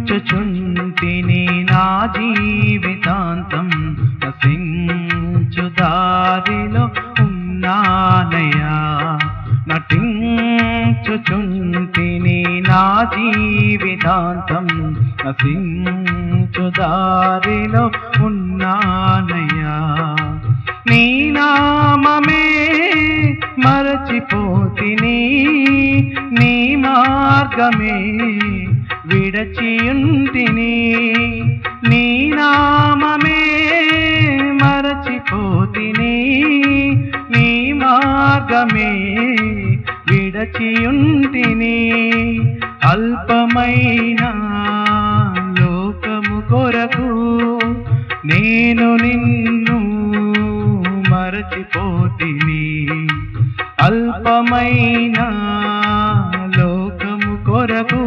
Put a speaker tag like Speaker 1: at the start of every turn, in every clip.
Speaker 1: నటించుచుంటిని నా జీవితాంతం నశించు దారిలో ఉన్నానయ్యా నటించుచుంటిని నా జీవితాంతం నశించు దారిలో ఉన్నానయ్యా నీ నామమే మరచిపోతిని నీ మార్గమే విడచియుంటిని నీ నామమే మరచిపోతిని నీ మార్గమే విడచియుంటిని అల్పమైన లోకము కొరకు నేను నిన్ను మరచిపోతిని అల్పమైన లోకము కొరకు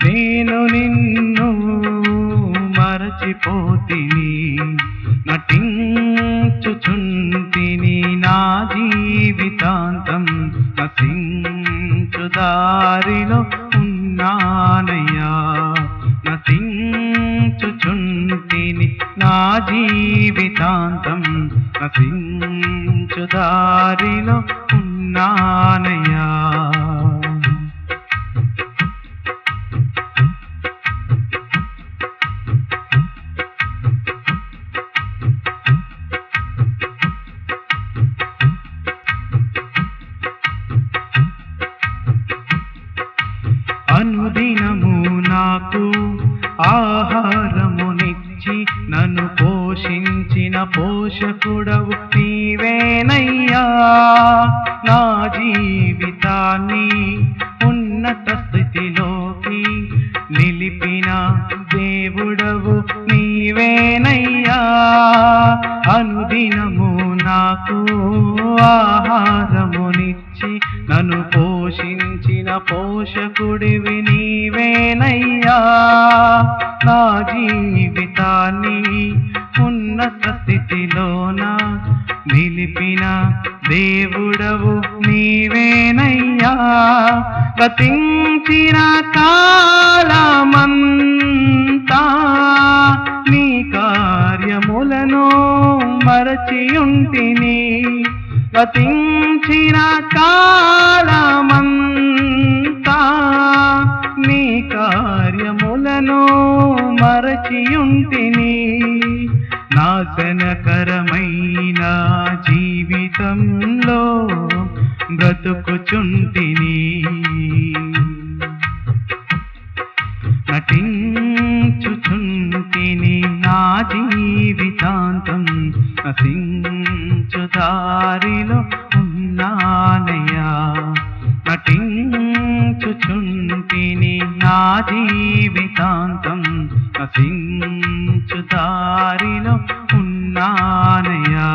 Speaker 1: నేను నిన్ను మరచిపోతిని నటించుచుంటిని నా జీవితాంతం నశించు దారిలో ఉన్నానయ్యా నశించుచుంటిని నా జీవితాంతం నశించు దారిలో ఉన్నానయ్యా అనుదినము నాకు ఆహారమునిచ్చి నన్ను పోషించిన పోషకుడవు నీవేనయ్యా నా జీవితాన్ని ఉన్నత స్థితిలోకి నిలిపిన దేవుడవు నీవేనయ్యా అనుదినము నాకు ఆహారమునిచ్చి నన్ను పోషించిన పోషకుడివి నీవేనయ్యా నా జీవితాన్ని ఉన్నత స్థితిలోన నిలిపిన దేవుడవు నీవేనయ్యా గతించిన కాలమంతా నీ కార్యములను మరచియుంటిని గతించిన కాలమంతా నీ కార్యములను మరచియుంటిని నాశనకరమైన జీవితంలో బ్రతుకుచుంటిని నటించుచుంటిని నా జీవితాంతం నశించు దారిలో ఉన్నానయ్యా నటించుచుంటిని నా జీవితాంతం నశించు దారిలో ఉన్నానయ్యా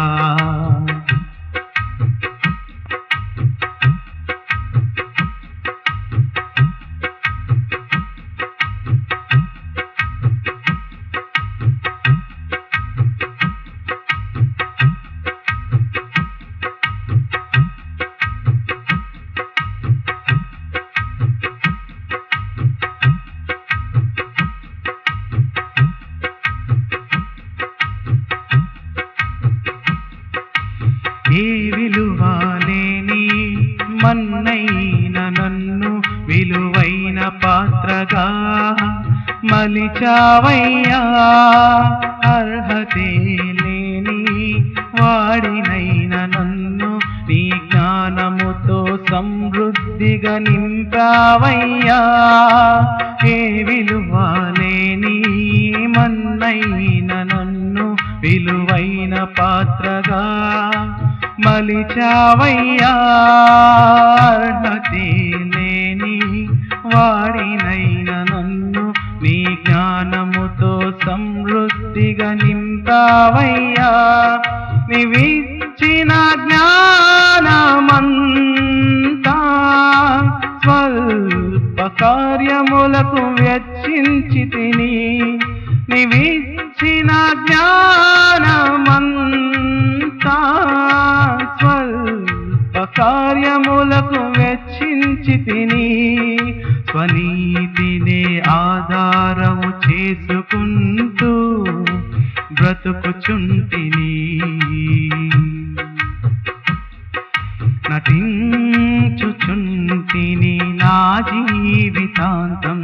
Speaker 1: ఏ విలువ లేని మన్నైన నన్ను విలువైన పాత్రగా మలిచావయ్యా అర్హతే లేని వాడినైన నన్ను నీ జ్ఞానముతో సమృద్ధిగా నింపావయ్యా ఏ విలువ లేని మన్నైన నన్ను విలువైన పాత్రగా మలిచావయ్యా అర్హతే లేని వాడినైన నన్ను నీ జ్ఞానముతో సమృద్ధిగా నింపావయ్యా నీవిచ్చిన జ్ఞానమంతా స్వల్ప కార్యములకు వెచ్చించితిని నీవిచ్చిన జ్ఞానమంతా స్వల్ప కార్యములకు వెచ్చించితిని స్వనీతి నటించుచుంటిని నా జీవితాంతం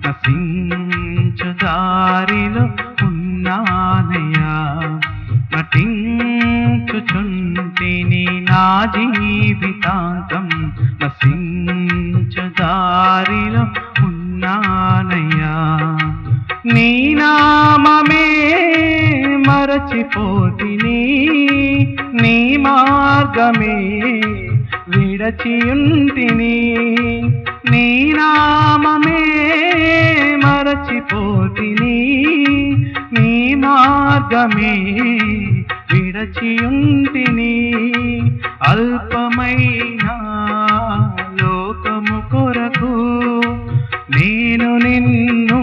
Speaker 1: నశించు దారిలో ఉన్నానయ్యా నటించుచుంటిని నా జీవితాంతం నశించు దారిలో ఉన్నానయ్యా నీ నామమే మరచిపోతిని నీ మార్గమే విడచియుంటిని నీ నామమే మరచిపోతిని నీ మార్గమే విడచియుంటిని అల్పమైన లోకము కొరకు నేను నిన్ను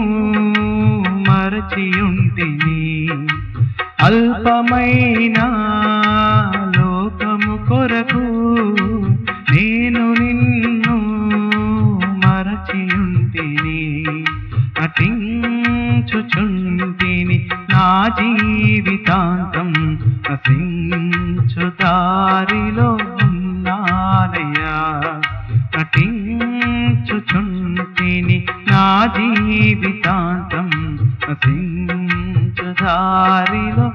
Speaker 1: మరచియుంటిని అల్పమైన లోకము కొరకు నేను నిన్ను మరచియుంటిని నటించుచుంటిని నా జీవితాంతం నశించు దారిలో ఉన్నానయ్యా నటించుచుంటిని నా జీవితాంతం నశించు దారిలో